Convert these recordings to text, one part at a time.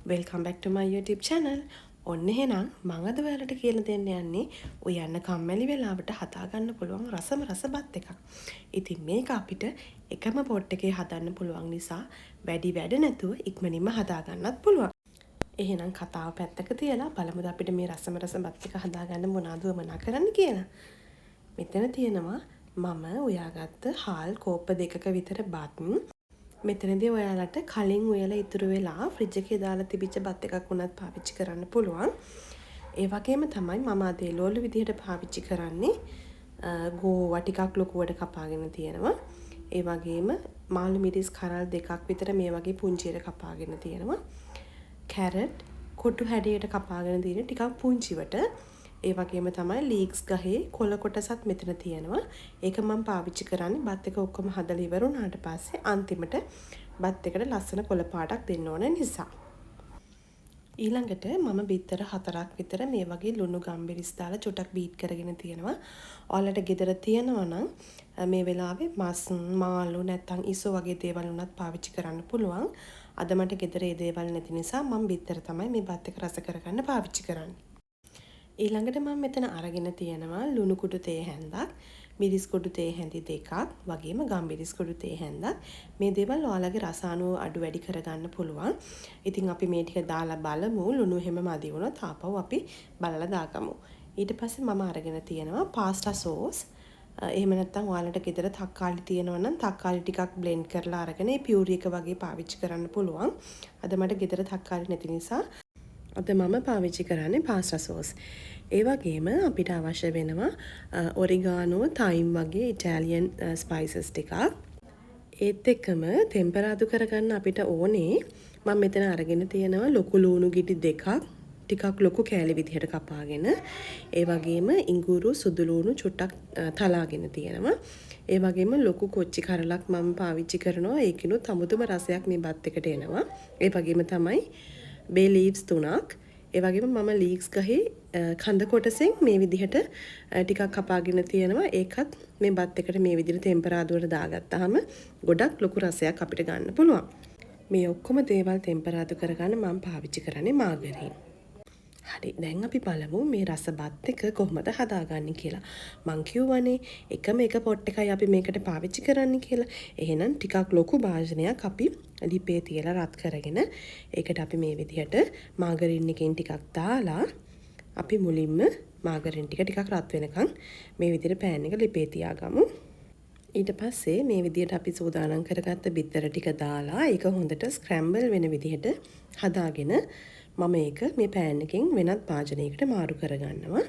Welcome back to my YouTube channel. ඔන්න එහෙනම් මම අද ඔයාලට කියලා දෙන්න යන්නේ ඔයන්න කම්මැලි වෙලාවට හදාගන්න පුළුවන් රසම රස බත් එකක්. ඉතින් මේක අපිට එකම පොට් එකේ හදන්න පුළුවන් නිසා වැඩි වැඩ නැතුව ඉක්මනින්ම හදාගන්නත් පුළුවන්. එහෙනම් කතාව පැත්තක තියලා බලමුද අපිට මේ රසම රස බත් එක හදාගන්න මොනවද වමනා කරන්න කියලා. මෙතන තියෙනවා මම උයාගත්ත හාල් කෝප්ප දෙකක විතර බත්. මෙතනදී ඔයාලට කලින් උයලා ඉතුරු වෙලා ෆ්‍රිජ් එකේ දාලා තිබිච්ච බත් එකක් වුණත් පාවිච්චි කරන්න පුළුවන්. ඒ වගේම තමයි මම අද එළවලු විදිහට පාවිච්චි කරන්නේ. ගෝවා ටිකක් ලොකුවට කපාගෙන තියෙනවා. ඒ වගේම මාළු මිරිස් කරල් දෙකක් විතර මේ වගේ පුංචියට කපාගෙන තියෙනවා. කැරට් කොටු හැඩයට කපාගෙන තියෙන ටිකක් පුංචිවට. ඒ වගේම තමයි ලීක්ස් ගහේ කොළ කොටසත් මෙතන තියෙනවා. ඒක මම පාවිච්චි කරන්නේ බත් එක ඔක්කොම හදලා ඉවර වුණාට පස්සේ අන්තිමට බත් එකට ලස්සන කොළ පාටක් දෙන්න ඕන නිසා. ඊළඟට මම බිත්තර 4ක් විතර මේ වගේ ලුණු ගම්බිරිස් දාලා චුටක් බීට් කරගෙන තියෙනවා. ඔයාලට ගෙදර තියෙනවා නම් මේ වෙලාවේ මස් මාළු නැත්නම් ඉසෝ වගේ දේවල් උනත් පාවිච්චි කරන්න පුළුවන්. අද මට ගෙදර ඒ දේවල් නැති නිසා මම බිත්තර තමයි මේ බත් එක රස කරගන්න පාවිච්චි කරන්නේ. ඊළඟට මම මෙතන අරගෙන තියෙනවා ලුණු කුඩු තේ හැන්දක්, මිරිස් කුඩු තේ හැඳි දෙකක්, වගේම ගම්මිරිස් කුඩු තේ හැන්දක්. මේ දේවල් ඔයාලගේ රස අනුව අඩු වැඩි කරගන්න පුළුවන්. ඉතින් අපි මේ ටික දාලා බලමු. ලුණු හැම මදි වුණොත් ආපහු අපි බලලා දාගමු. ඊට පස්සේ මම අරගෙන තියෙනවා පාස්ටා සෝස්. එහෙම නැත්නම් ඔයාලට ගෙදර තක්කාලි තියෙනවා නම් තක්කාලි ටිකක් බ්ලෙන්ඩ් කරලා අරගෙන ඒ පියුරි එක වගේ පාවිච්චි කරන්න පුළුවන්. අද මට ගෙදර තක්කාලි නැති නිසා අද මම පාවිච්චි කරන්නේ පාස්ටා සෝස්. ඒ වගේම අපිට අවශ්‍ය වෙනවා ඔරිගානෝ, තයිම් වගේ ඉටාලියන් ස්පයිසස් ටිකක්. ඒත් එක්කම ටෙම්පරාදු කරගන්න අපිට ඕනේ මම මෙතන අරගෙන තියෙනවා ලොකු ලුණු ගෙඩි දෙකක්, ටිකක් ලොකු කෑලි විදිහට කපාගෙන. ඒ වගේම ඉඟුරු සුදු ලුණු චුට්ටක් තලාගෙන තියෙනවා. ඒ වගේම ලොකු කොච්චි කරලක් මම පාවිච්චි කරනවා. ඒකිනුත් අමුතුම රසයක් මේ බත් එකට එනවා. ඒ වගේම තමයි බේ ලීව්ස් 3ක්. ඒ වගේම මම ලීක්ස් ගහේ කඳ කොටසෙන් මේ විදිහට ටිකක් කපාගෙන තියෙනවා. ඒකත් මේ බත් එකට මේ විදිහට ටෙම්පරාදුවට දාගත්තාම ගොඩක් ලොකු රසයක් අපිට ගන්න පුළුවන්. මේ ඔක්කොම දේවල් ටෙම්පරාදු කරගන්න මම පාවිච්චි කරන්නේ මාගරීන්. හරි, දැන් අපි බලමු මේ රස බත් එක කොහොමද හදාගන්නේ කියලා. මං කියවනේ එකම එක පොට් එකයි අපි මේකට පාවිච්චි කරන්න කියලා. එහෙනම් ටිකක් ලොකු භාජනයක් අපි ලිපේ තියලා රත් කරගෙන ඒකට අපි මේ විදිහට මාගරින් එකෙන් ටිකක් දාලා අපි මුලින්ම මාගරින් ටික රත් වෙනකන් මේ විදිහට පෑන් එක ලිපේ තියාගමු. ඊට පස්සේ මේ විදිහට අපි සූදානම් කරගත්ත බිත්තර ටික දාලා ඒක හොඳට ස්ක්‍රැම්බල් වෙන විදිහට හදාගෙන මම ඒක මේ පෑන් එකෙන් වෙනත් භාජනයකට මාරු කරගන්නවා.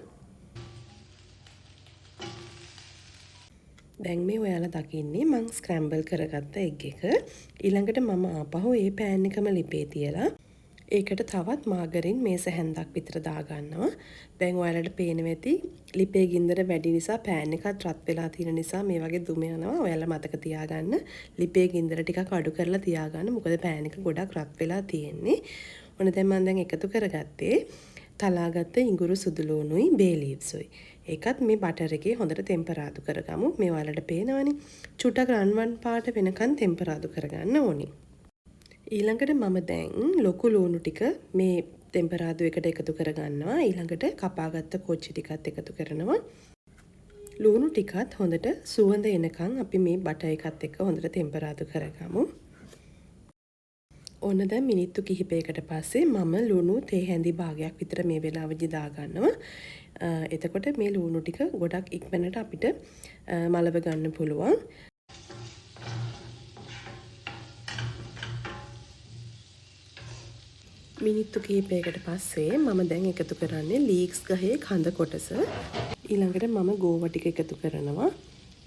දැන් මේ ඔයාලා දකින්නේ මම ස්ක්‍රැම්බල් කරගත්ත එග් එක. ඊළඟට මම ආපහු ඒ පෑන් එකම ලිපේ තියලා ඒකට තවත් මාගරින් මේස හැන්දක් විතර දාගන්නවා. දැන් ඔයාලට පේනවා ඇති ලිපේ ගින්දර වැඩි නිසා පෑන් එකත් රත් වෙලා තියෙන නිසා මේ වගේ දුම යනවා. ඔයාලා මතක තියාගන්න ලිපේ ගින්දර ටිකක් අඩු කරලා තියාගන්න. මොකද පෑන් එක ගොඩක් රත් වෙලා තියෙන්නේ. ඔන්න දැන් මම එකතු කරගත්තේ තලාගත්ත ඉඟුරු සුදු ලුණුයි බේ ලීව්ස්ුයි. ඒකත් මේ බටර් එකේ හොඳට ටෙම්පරාදු කරගමු. මේ ඔයාලට පේනවනේ චුට්ටක් රන්වන් පාට වෙනකන් ටෙම්පරාදු කරගන්න ඕනේ. ඊළඟට මම දැන් ලොකු ලුණු ටික මේ ටෙම්පරාදු එකට එකතු කරගන්නවා. ඊළඟට කපාගත්ත කොච්චි ටිකත් එකතු කරනවා. ලුණු ටිකත් හොඳට සුවඳ එනකන් අපි මේ බටර් එකත් එක්ක හොඳට ටෙම්පරාදු කරගමු. ඔන්න දැන් මිනිත්තු කිහිපයකට පස්සේ මම ලුණු තේ හැඳි භාගයක් විතර මේ වෙලාවෙදි දාගන්නවා. එතකොට මේ ලුණු ටික ගොඩක් ඉක්මනට අපිට මලව ගන්න පුළුවන්. මිනිත්තු කිහිපයකට පස්සේ මම දැන් එකතු කරන්නේ ලීක්ස් ගහේ කඳ කොටස. ඊළඟට මම ගෝවා ටික එකතු කරනවා.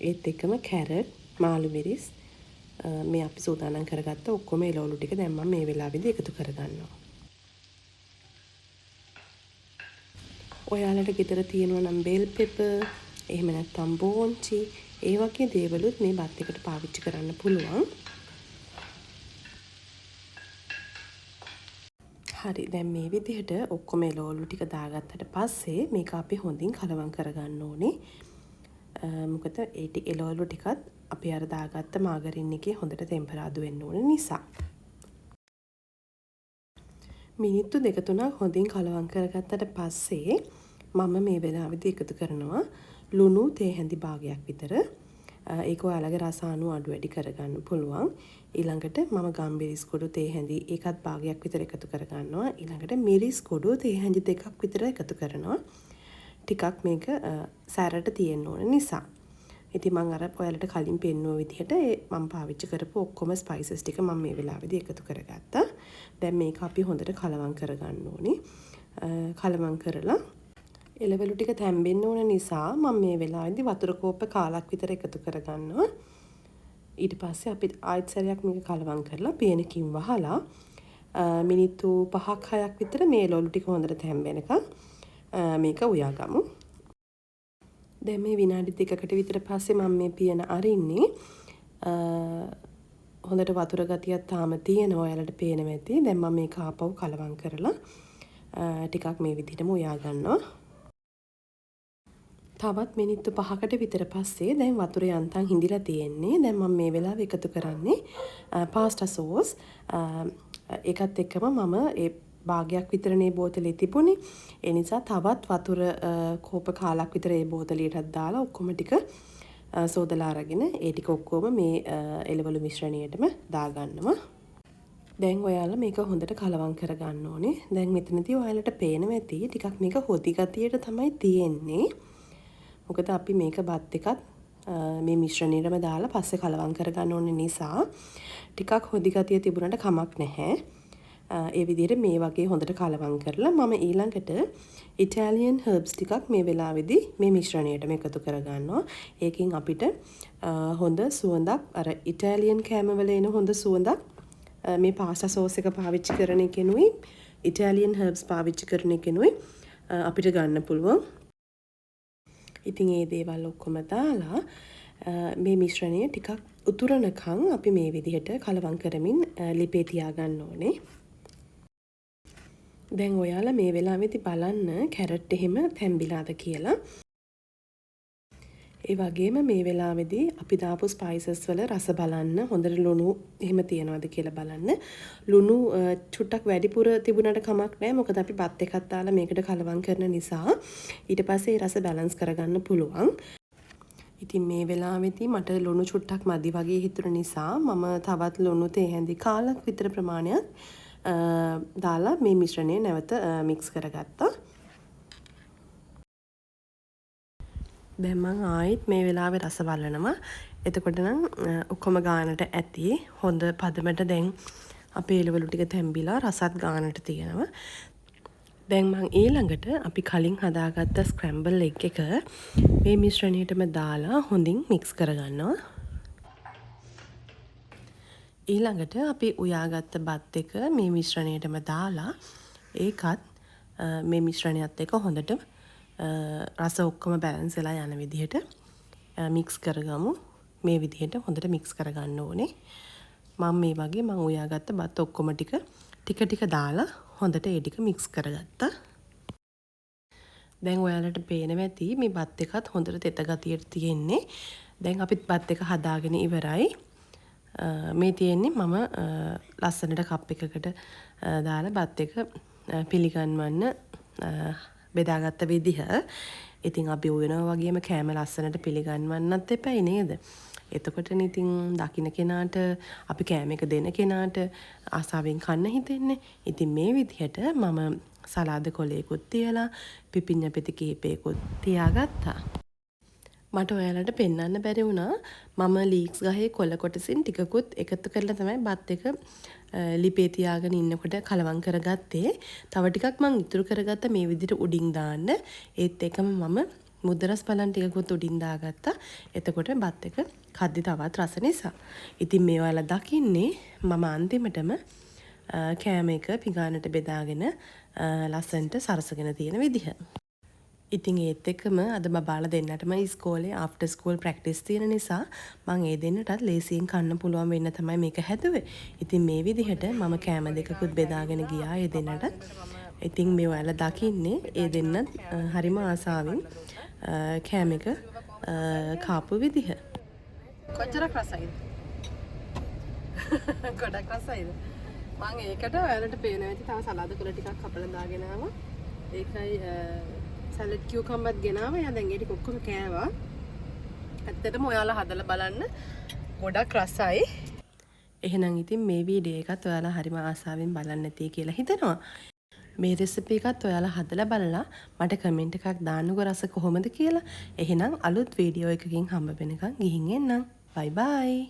ඒත් එක්කම කැරට්, මාළු මිරිස් මේ අපි සූදානම් කරගත්ත ඔක්කොම එළවලු ටික දැන් මම මේ වෙලාවේදී එකතු කරගන්නවා. ඔයාලට ගෙදර තියෙනවා නම් බෙල් පෙපර්, එහෙම නැත්නම් බෝන්චි, ඒ වගේ දේවලුත් මේ බත් එකට පාවිච්චි කරන්න පුළුවන්. හරි, දැන් මේ විදිහට ඔක්කොම එළවලු ටික දාගත්තට පස්සේ මේක අපි හොඳින් කලවම් කරගන්න ඕනේ. මොකද ඒ එළවලු ටිකත් අපි අර දාගත්ත මාගරින් එකේ හොඳට ටෙම්පරාදු වෙන්න ඕන නිසා. මිනිත්තු 2-3ක් හොඳින් කලවම් කරගත්තට පස්සේ මම මේ වෙලාවේදී එකතු කරනවා ලුණු තේ හැඳි භාගයක් විතර. ඒක ඔයාලගේ රස අනුව අඩු වැඩි කරගන්න පුළුවන්. ඊළඟට මම ගම්බිරිස් කුඩු තේ හැඳි ඒකත් භාගයක් විතර එකතු කරගන්නවා. ඊළඟට මිරිස් කුඩු තේ හැඳි දෙකක් විතර එකතු කරනවා. ටිකක් මේක සැරට තියෙන්න ඕන නිසා. ඉතින් මම අර ඔයාලට කලින් පෙන්නුව විදිහට මම පාවිච්චි කරපු ඔක්කොම ස්පයිසස් ටික මම මේ වෙලාවේදී එකතු කරගත්තා. දැන් මේක අපි හොඳට කලවම් කරගන්න ඕනේ. කලවම් කරලා එළවලු ටික තැම්බෙන්න ඕන නිසා මම මේ වෙලාවේදී වතුර කෝප්ප කාලක් විතර එකතු කරගන්නවා. ඊට පස්සේ අපි ආයෙත් සැරයක් මේක කලවම් කරලා පියනකින් වහලා මිනිත්තු 5ක් 6ක් විතර මේ එළවලු ටික හොඳට තැම්බෙනකන් මේක උයාගමු. දැන් මේ විනාඩි 2කට විතර පස්සේ මම මේ පියන අරින්නේ. හොඳට වතුර ගතියක් තාම තියෙනවා. ඔයාලට පේනවා ඇති. දැන් මම මේක ආපහු කලවම් කරලා ටිකක් මේ විදිහටම උයා ගන්නවා. තවත් මිනිත්තු 5කට විතර පස්සේ දැන් වතුර යන්තම් හිඳිලා තියෙන්නේ. දැන් මම මේ වෙලාවේ එකතු කරන්නේ පාස්ටා සෝස්. ඒකත් එක්කම මම ඒ භාගයක් විතරනේ බෝතලේ තිබුණේ. ඒ නිසා තවත් වතුර කෝප කාලක් විතර ඒ බෝතලියටත් දාලා ඔක්කොම ටික සෝදලා අරගෙන ඒ ටික ඔක්කොම මේ එළවලු මිශ්‍රණයටම දාගන්නවා. දැන් ඔයාලා මේක හොඳට කලවම් කරගන්න ඕනේ. දැන් මෙතනදී ඔයාලට පේනවා ඇති ටිකක් මේක හොදි ගතියට තමයි තියෙන්නේ. මොකද අපි මේක බත් එකත් මේ මිශ්‍රණයටම දාලා පස්සේ කලවම් කරගන්න ඕන නිසා ටිකක් හොදි ගතිය තිබුණාට කමක් නැහැ. ඒ විදිහට මේ වගේ හොඳට කලවම් කරලා මම ඊළඟට ඉටාලියන් හර්බ්ස් ටිකක් මේ වෙලාවේදී මේ මිශ්‍රණයටම එකතු කරගන්නවා. ඒකෙන් අපිට හොඳ සුවඳක් අර ඉටාලියන් කෑම වල එන හොඳ සුවඳක් මේ පාස්ටා සෝස් එක පාවිච්චි කරන එකෙනුයි ඉටාලියන් හර්බ්ස් පාවිච්චි කරන එකෙනුයි අපිට ගන්න පුළුවන්. ඉතින් මේ දේවල් ඔක්කොම දාලා මේ මිශ්‍රණය ටිකක් උතුරනකම් අපි මේ විදිහට කලවම් කරමින් ලිපේ තියාගන්න ඕනේ. දැන් ඔයාලා මේ වෙලාවේදී බලන්න කැරට් එහෙම තැම්බිලාද කියලා. ඒ වගේම මේ වෙලාවේදී අපි දාපු ස්පයිසස් වල රස බලන්න හොඳට ලුණු එහෙම තියනවාද කියලා බලන්න. ලුණු චුට්ටක් වැඩිපුර තිබුණාට කමක් නැහැ. මොකද අපි බත් එකක් දාලා මේකට කලවම් කරන නිසා ඊට පස්සේ රස බැලන්ස් කරගන්න පුළුවන්. ඉතින් මේ වෙලාවේදී මට ලුණු චුට්ටක් මදි වගේ හිතුන නිසා මම තවත් ලුණු තේ හැඳි කාලක් විතර ප්‍රමාණයක් දාලා මේ මිශ්‍රණය නැවත මික්ස් කරගත්තා. දැන් මම ආයෙත් මේ වෙලාවේ රස බලනවා. එතකොට නම් ඔක්කොම ගානට ඇති. හොඳ පදමට දැන් අපේ එළවලු ටික තැම්බිලා රසත් ගානට තියෙනවා. දැන් මම ඊළඟට අපි කලින් හදාගත්ත ස්ක්‍රැම්බල් එග් එක මේ මිශ්‍රණයටම දාලා හොඳින් මික්ස් කරගන්නවා. ඊළඟට අපි උයාගත්ත බත් එක මේ මිශ්‍රණයටම දාලා ඒකත් මේ මිශ්‍රණයත් එක්ක හොඳට රස ඔක්කොම බැලන්ස් වෙලා යන විදිහට මික්ස් කරගමු. මේ විදිහට හොඳට මික්ස් කරගන්න ඕනේ. මම මේ වගේ මම උයාගත්ත බත් ඔක්කොම ටික ටික දාලා හොඳට ඒ ටික මික්ස් කරගත්තා. දැන් ඔයාලට පේනවා ඇති මේ බත් එකත් හොඳට තෙත ගතියට තියෙන්නේ. දැන් අපි බත් එක හදාගෙන ඉවරයි. මේ තියෙන්නේ මම ලස්සනට කප් එකකට දාලා බත් එක පිළිගන්වන්න බෙදාගත්ත විදිහ. ඉතින් අපි උයනවා වගේම කෑම ලස්සනට පිළිගන්වන්නත් එපයි නේද? එතකොටනේ ඉතින් දකින්න කෙනාට අපි කෑම එක දෙන කෙනාට ආසාවෙන් කන්න හිතෙන්නේ. ඉතින් මේ විදිහට මම සලාද කොලයකුත් තියලා පිපිඤ්ඤ පෙති කීපයකුත් තියාගත්තා. මට ඔයාලට පෙන්වන්න බැරි වුණා මම ලීක්ස් ගහේ කොළ කොටසින් ටිකකුත් එකතු කරලා තමයි බත් එක ලිපේ තියාගෙන ඉන්නකොට කලවම් කරගත්තේ. තව ටිකක් මම ඉතුරු කරගත්ත මේ විදිහට උඩින් දාන්න. ඒත් එකම මම මුද්දරස් බලන් ටිකකුත් උඩින් දාගත්තා. එතකොට බත් එක කද්දි තවත් රස නිසා. ඉතින් මේ ඔයාලා දකින්නේ මම අන්තිමටම කෑම එක පිඟානට බෙදාගෙන ලස්සනට සරසගෙන තියෙන විදිහ. ඉතින් ඒත් එක්කම අද බබාලා දෙන්නටම ඉස්කෝලේ ආෆ්ටර් ස්කූල් ප්‍රැක්ටිස් තියෙන නිසා මම ඒ දෙන්නටත් ලේසියෙන් කන්න පුළුවන් වෙන්න තමයි මේක හැදුවේ. ඉතින් මේ විදිහට මම කෑම දෙකකුත් බෙදාගෙන ගියා ඒ දෙන්නට. ඉතින් මේ ඔයාලා දකින්නේ ඒ දෙන්නත් හරිම ආසාවෙන් කෑම එක කාපු විදිහ. කොච්චර රසයිද? ගොඩක් රසයිද? මම ඒකට ඔයාලට පේනවා ඇති තව සලාද කොළ ටිකක් කපලා දාගෙන ආවා. ඒකයි සැලඩ් කියුකම්බර්ත් ගෙනාවා. එයා දැන් ඒ ටික ඔක්කොම කෑවා. ඇත්තටම ඔයාලා හදලා බලන්න ගොඩක් රසයි. එහෙනම් ඉතින් මේ වීඩියෝ එකත් ඔයාලා හරිම ආසාවෙන් බලන්න ඇති කියලා හිතනවා. මේ රෙසිපි එකත් ඔයාලා හදලා බලලා මට කමෙන්ට් එකක් දාන්නකෝ රස කොහොමද කියලා. එහෙනම් අලුත් වීඩියෝ එකකින් හම්බ වෙනකන් ගිහින් එන්නම්. බයි බයි.